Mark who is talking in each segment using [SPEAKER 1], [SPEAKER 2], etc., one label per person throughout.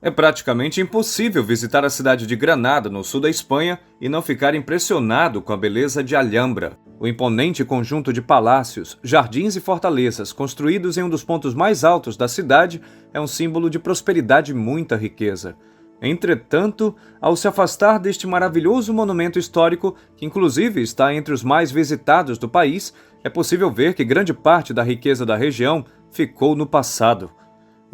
[SPEAKER 1] É praticamente impossível visitar a cidade de Granada, no sul da Espanha, e não ficar impressionado com a beleza de Alhambra. O imponente conjunto de palácios, jardins e fortalezas construídos em um dos pontos mais altos da cidade é um símbolo de prosperidade e muita riqueza. Entretanto, ao se afastar deste maravilhoso monumento histórico, que inclusive está entre os mais visitados do país, é possível ver que grande parte da riqueza da região ficou no passado.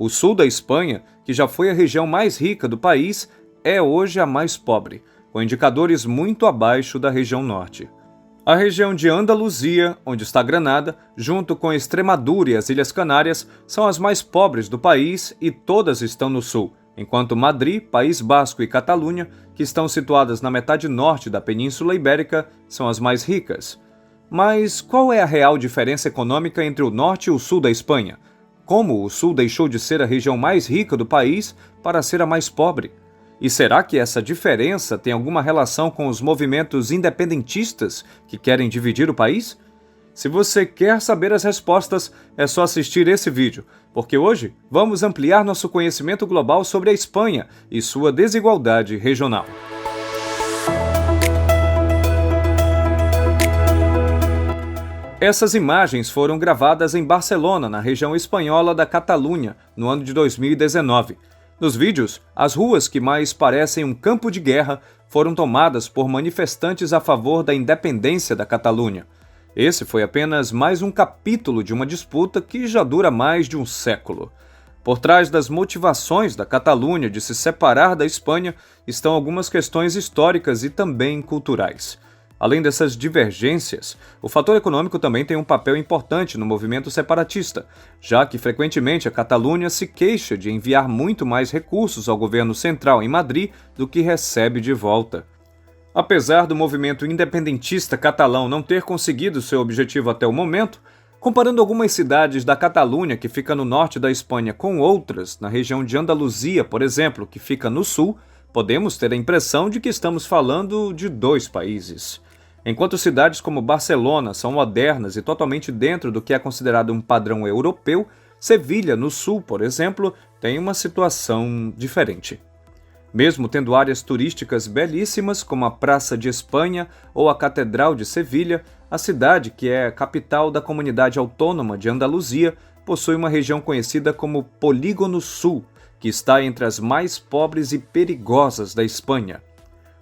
[SPEAKER 1] O sul da Espanha, que já foi a região mais rica do país, é hoje a mais pobre, com indicadores muito abaixo da região norte. A região de Andaluzia, onde está Granada, junto com Extremadura e as Ilhas Canárias, são as mais pobres do país e todas estão no sul, enquanto Madrid, País Basco e Catalunha, que estão situadas na metade norte da Península Ibérica, são as mais ricas. Mas qual é a real diferença econômica entre o norte e o sul da Espanha? Como o sul deixou de ser a região mais rica do país para ser a mais pobre? E será que essa diferença tem alguma relação com os movimentos independentistas que querem dividir o país? Se você quer saber as respostas, é só assistir esse vídeo, porque hoje vamos ampliar nosso conhecimento global sobre a Espanha e sua desigualdade regional. Essas imagens foram gravadas em Barcelona, na região espanhola da Catalunha, no ano de 2019. Nos vídeos, as ruas que mais parecem um campo de guerra foram tomadas por manifestantes a favor da independência da Catalunha. Esse foi apenas mais um capítulo de uma disputa que já dura mais de um século. Por trás das motivações da Catalunha de se separar da Espanha estão algumas questões históricas e também culturais. Além dessas divergências, o fator econômico também tem um papel importante no movimento separatista, já que frequentemente a Catalunha se queixa de enviar muito mais recursos ao governo central em Madrid do que recebe de volta. Apesar do movimento independentista catalão não ter conseguido seu objetivo até o momento, comparando algumas cidades da Catalunha, que fica no norte da Espanha, com outras, na região de Andaluzia, por exemplo, que fica no sul, podemos ter a impressão de que estamos falando de dois países. Enquanto cidades como Barcelona são modernas e totalmente dentro do que é considerado um padrão europeu, Sevilha, no sul, por exemplo, tem uma situação diferente. Mesmo tendo áreas turísticas belíssimas, como a Praça de Espanha ou a Catedral de Sevilha, a cidade, que é a capital da comunidade autônoma de Andaluzia, possui uma região conhecida como Polígono Sul, que está entre as mais pobres e perigosas da Espanha.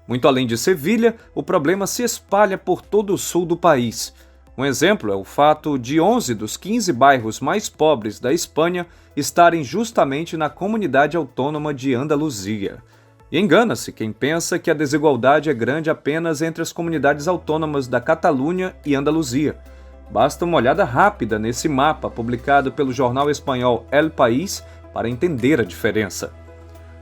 [SPEAKER 1] Muito além de Sevilha, o problema se espalha por todo o sul do país. Um exemplo é o fato de 11 dos 15 bairros mais pobres da Espanha estarem justamente na comunidade autônoma de Andaluzia. E engana-se quem pensa que a desigualdade é grande apenas entre as comunidades autônomas da Catalunha e Andaluzia. Basta uma olhada rápida nesse mapa publicado pelo jornal espanhol El País para entender a diferença.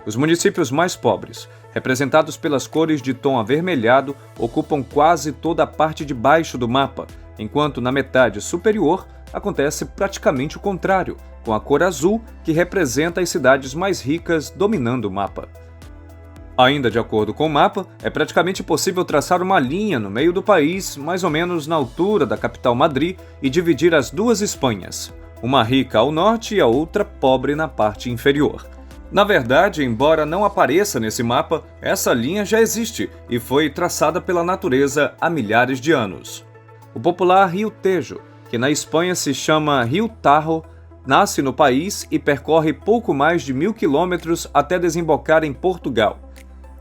[SPEAKER 1] Os municípios mais pobres, representados pelas cores de tom avermelhado, ocupam quase toda a parte de baixo do mapa, enquanto na metade superior acontece praticamente o contrário, com a cor azul, que representa as cidades mais ricas dominando o mapa. Ainda de acordo com o mapa, é praticamente possível traçar uma linha no meio do país, mais ou menos na altura da capital Madrid, e dividir as duas Espanhas, uma rica ao norte e a outra pobre na parte inferior. Na verdade, embora não apareça nesse mapa, essa linha já existe e foi traçada pela natureza há milhares de anos. O popular Rio Tejo, que na Espanha se chama Rio Tajo, nasce no país e percorre pouco mais de 1.000 quilômetros até desembocar em Portugal.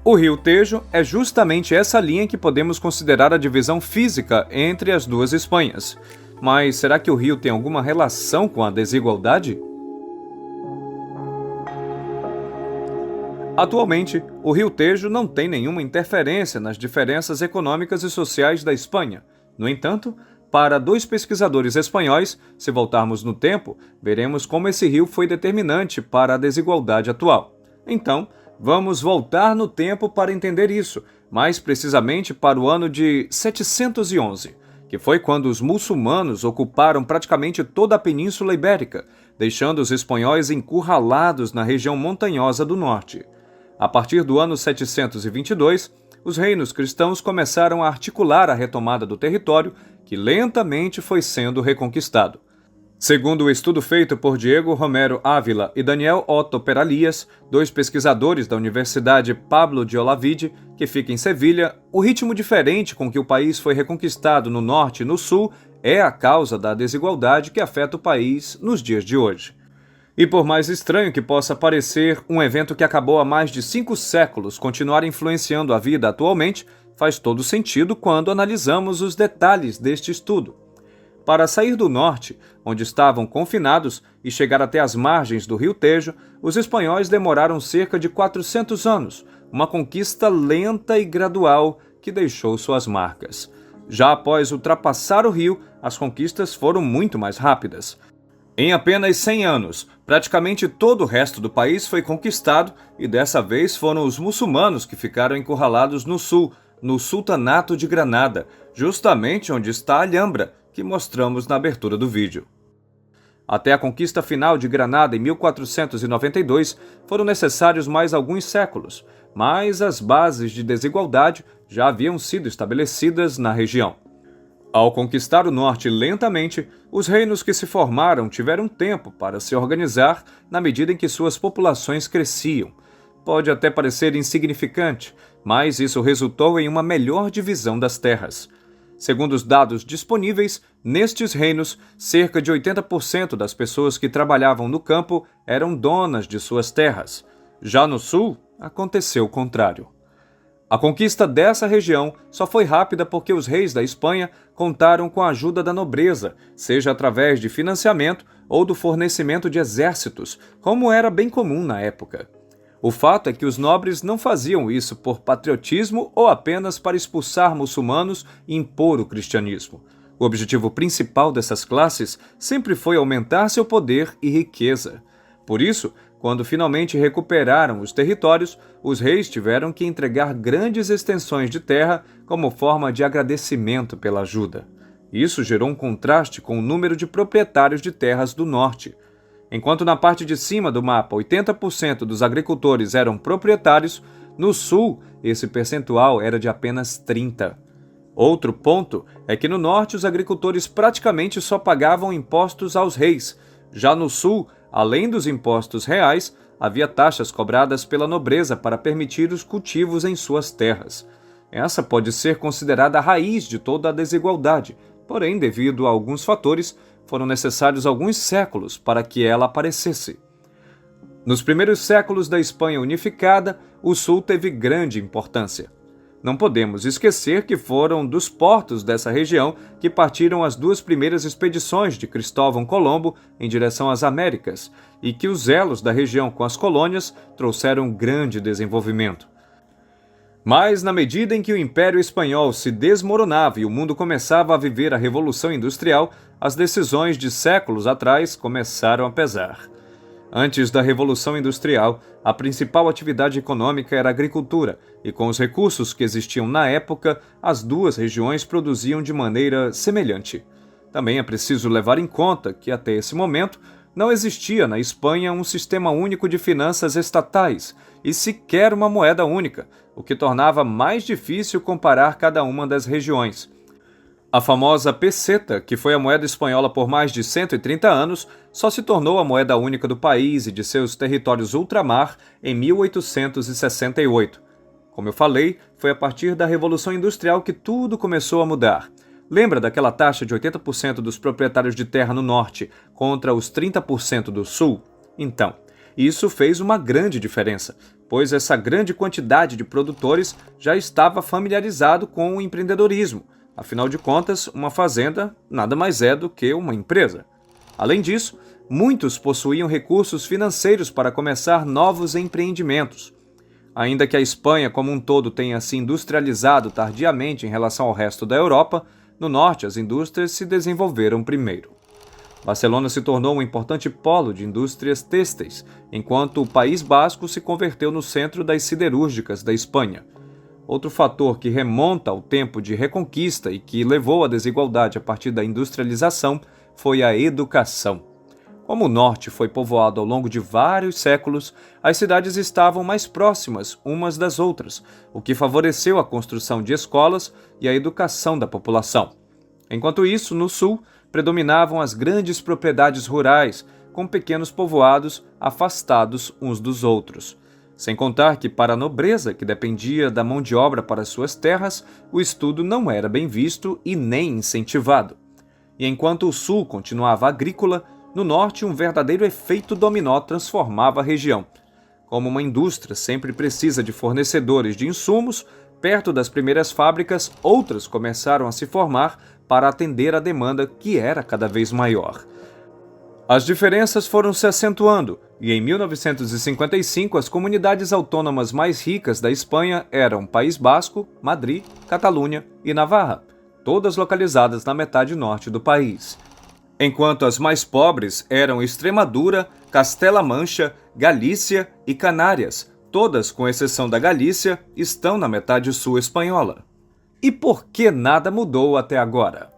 [SPEAKER 1] O Rio Tejo é justamente essa linha que podemos considerar a divisão física entre as duas Espanhas. Mas será que o rio tem alguma relação com a desigualdade? Atualmente, o Rio Tejo não tem nenhuma interferência nas diferenças econômicas e sociais da Espanha. No entanto, para dois pesquisadores espanhóis, se voltarmos no tempo, veremos como esse rio foi determinante para a desigualdade atual. Então, vamos voltar no tempo para entender isso, mais precisamente para o ano de 711, que foi quando os muçulmanos ocuparam praticamente toda a Península Ibérica, deixando os espanhóis encurralados na região montanhosa do norte. A partir do ano 722, os reinos cristãos começaram a articular a retomada do território, que lentamente foi sendo reconquistado. Segundo o estudo feito por Diego Romero Ávila e Daniel Otto Peralias, dois pesquisadores da Universidade Pablo de Olavide, que fica em Sevilha, o ritmo diferente com que o país foi reconquistado no norte e no sul é a causa da desigualdade que afeta o país nos dias de hoje. E por mais estranho que possa parecer, um evento que acabou há mais de 5 séculos continuar influenciando a vida atualmente faz todo sentido quando analisamos os detalhes deste estudo. Para sair do norte, onde estavam confinados, e chegar até as margens do rio Tejo, os espanhóis demoraram cerca de 400 anos, uma conquista lenta e gradual que deixou suas marcas. Já após ultrapassar o rio, as conquistas foram muito mais rápidas. Em apenas 100 anos, praticamente todo o resto do país foi conquistado e dessa vez foram os muçulmanos que ficaram encurralados no sul, no Sultanato de Granada, justamente onde está a Alhambra, que mostramos na abertura do vídeo. Até a conquista final de Granada em 1492 foram necessários mais alguns séculos, mas as bases de desigualdade já haviam sido estabelecidas na região. Ao conquistar o norte lentamente, os reinos que se formaram tiveram tempo para se organizar na medida em que suas populações cresciam. Pode até parecer insignificante, mas isso resultou em uma melhor divisão das terras. Segundo os dados disponíveis, nestes reinos, cerca de 80% das pessoas que trabalhavam no campo eram donas de suas terras. Já no sul, aconteceu o contrário. A conquista dessa região só foi rápida porque os reis da Espanha contaram com a ajuda da nobreza, seja através de financiamento ou do fornecimento de exércitos, como era bem comum na época. O fato é que os nobres não faziam isso por patriotismo ou apenas para expulsar muçulmanos e impor o cristianismo. O objetivo principal dessas classes sempre foi aumentar seu poder e riqueza. Por isso, quando finalmente recuperaram os territórios, os reis tiveram que entregar grandes extensões de terra como forma de agradecimento pela ajuda. Isso gerou um contraste com o número de proprietários de terras do norte. Enquanto na parte de cima do mapa 80% dos agricultores eram proprietários, no sul esse percentual era de apenas 30%. Outro ponto é que no norte os agricultores praticamente só pagavam impostos aos reis. Já no sul, além dos impostos reais, havia taxas cobradas pela nobreza para permitir os cultivos em suas terras. Essa pode ser considerada a raiz de toda a desigualdade, porém, devido a alguns fatores, foram necessários alguns séculos para que ela aparecesse. Nos primeiros séculos da Espanha unificada, o sul teve grande importância. Não podemos esquecer que foram dos portos dessa região que partiram as 2 primeiras expedições de Cristóvão Colombo em direção às Américas, e que os elos da região com as colônias trouxeram grande desenvolvimento. Mas, na medida em que o Império Espanhol se desmoronava e o mundo começava a viver a Revolução Industrial, as decisões de séculos atrás começaram a pesar. Antes da Revolução Industrial, a principal atividade econômica era a agricultura, e com os recursos que existiam na época, as 2 regiões produziam de maneira semelhante. Também é preciso levar em conta que, até esse momento, não existia na Espanha um sistema único de finanças estatais e sequer uma moeda única, o que tornava mais difícil comparar cada uma das regiões. A famosa peseta, que foi a moeda espanhola por mais de 130 anos, só se tornou a moeda única do país e de seus territórios ultramar em 1868. Como eu falei, foi a partir da Revolução Industrial que tudo começou a mudar. Lembra daquela taxa de 80% dos proprietários de terra no norte contra os 30% do sul? Então, isso fez uma grande diferença, pois essa grande quantidade de produtores já estava familiarizado com o empreendedorismo. Afinal de contas, uma fazenda nada mais é do que uma empresa. Além disso, muitos possuíam recursos financeiros para começar novos empreendimentos. Ainda que a Espanha como um todo tenha se industrializado tardiamente em relação ao resto da Europa, no norte as indústrias se desenvolveram primeiro. Barcelona se tornou um importante polo de indústrias têxteis, enquanto o País Basco se converteu no centro das siderúrgicas da Espanha. Outro fator que remonta ao tempo de reconquista e que levou à desigualdade a partir da industrialização foi a educação. Como o norte foi povoado ao longo de vários séculos, as cidades estavam mais próximas umas das outras, o que favoreceu a construção de escolas e a educação da população. Enquanto isso, no sul, predominavam as grandes propriedades rurais, com pequenos povoados afastados uns dos outros. Sem contar que, para a nobreza, que dependia da mão de obra para suas terras, o estudo não era bem visto e nem incentivado. E enquanto o sul continuava agrícola, no norte um verdadeiro efeito dominó transformava a região. Como uma indústria sempre precisa de fornecedores de insumos, perto das primeiras fábricas, outras começaram a se formar para atender a demanda que era cada vez maior. As diferenças foram se acentuando, e em 1955 as comunidades autônomas mais ricas da Espanha eram País Basco, Madrid, Catalunha e Navarra, todas localizadas na metade norte do país. Enquanto as mais pobres eram Extremadura, Castela Mancha, Galícia e Canárias, todas, com exceção da Galícia, estão na metade sul espanhola. E por que nada mudou até agora?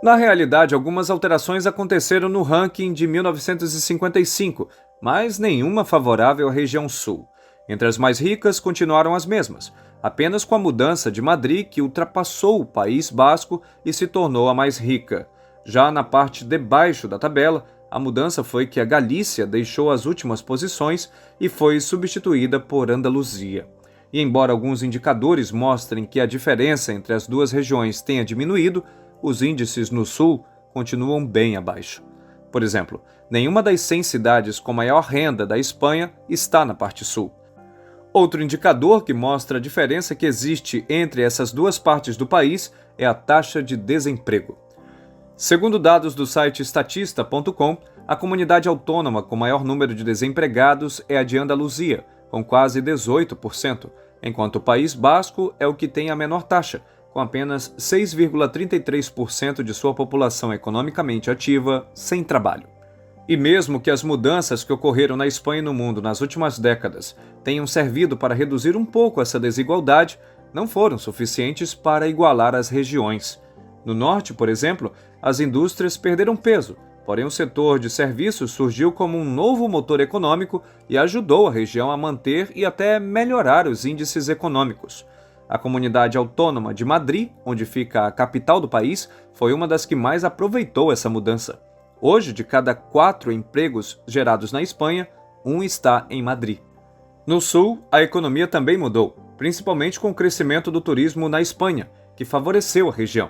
[SPEAKER 1] Na realidade, algumas alterações aconteceram no ranking de 1955, mas nenhuma favorável à região sul. Entre as mais ricas continuaram as mesmas, apenas com a mudança de Madrid, que ultrapassou o País Basco e se tornou a mais rica. Já na parte de baixo da tabela, a mudança foi que a Galícia deixou as últimas posições e foi substituída por Andaluzia. E embora alguns indicadores mostrem que a diferença entre as duas regiões tenha diminuído, os índices no sul continuam bem abaixo. Por exemplo, nenhuma das 100 cidades com maior renda da Espanha está na parte sul. Outro indicador que mostra a diferença que existe entre essas duas partes do país é a taxa de desemprego. Segundo dados do site Statista.com, a comunidade autônoma com maior número de desempregados é a de Andaluzia, com quase 18%, enquanto o País Basco é o que tem a menor taxa, com apenas 6,33% de sua população economicamente ativa sem trabalho. E mesmo que as mudanças que ocorreram na Espanha e no mundo nas últimas décadas tenham servido para reduzir um pouco essa desigualdade, não foram suficientes para igualar as regiões. No norte, por exemplo, as indústrias perderam peso, porém o setor de serviços surgiu como um novo motor econômico e ajudou a região a manter e até melhorar os índices econômicos. A comunidade autônoma de Madrid, onde fica a capital do país, foi uma das que mais aproveitou essa mudança. Hoje, de cada 4 empregos gerados na Espanha, 1 está em Madrid. No sul, a economia também mudou, principalmente com o crescimento do turismo na Espanha, que favoreceu a região.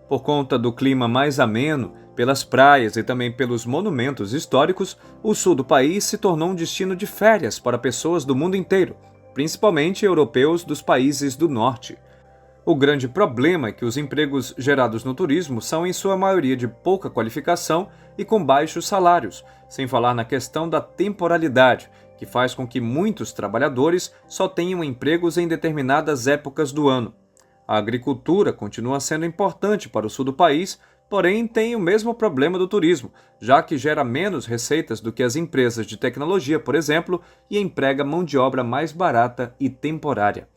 [SPEAKER 1] Por conta do clima mais ameno, pelas praias e também pelos monumentos históricos, o sul do país se tornou um destino de férias para pessoas do mundo inteiro, principalmente europeus dos países do norte. O grande problema é que os empregos gerados no turismo são em sua maioria de pouca qualificação e com baixos salários, sem falar na questão da temporalidade, que faz com que muitos trabalhadores só tenham empregos em determinadas épocas do ano. A agricultura continua sendo importante para o sul do país, porém tem o mesmo problema do turismo, já que gera menos receitas do que as empresas de tecnologia, por exemplo, e emprega mão de obra mais barata e temporária.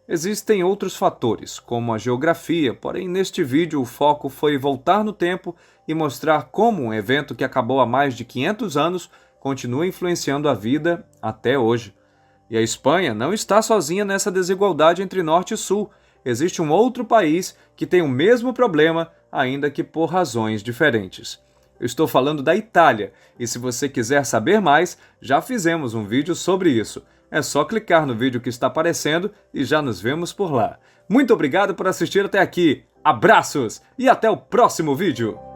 [SPEAKER 1] Existem outros fatores, como a geografia, porém neste vídeo o foco foi voltar no tempo e mostrar como um evento que acabou há mais de 500 anos continua influenciando a vida até hoje. E a Espanha não está sozinha nessa desigualdade entre norte e sul. Existe um outro país que tem o mesmo problema, ainda que por razões diferentes. Eu estou falando da Itália, e se você quiser saber mais, já fizemos um vídeo sobre isso. É só clicar no vídeo que está aparecendo e já nos vemos por lá. Muito obrigado por assistir até aqui, abraços e até o próximo vídeo!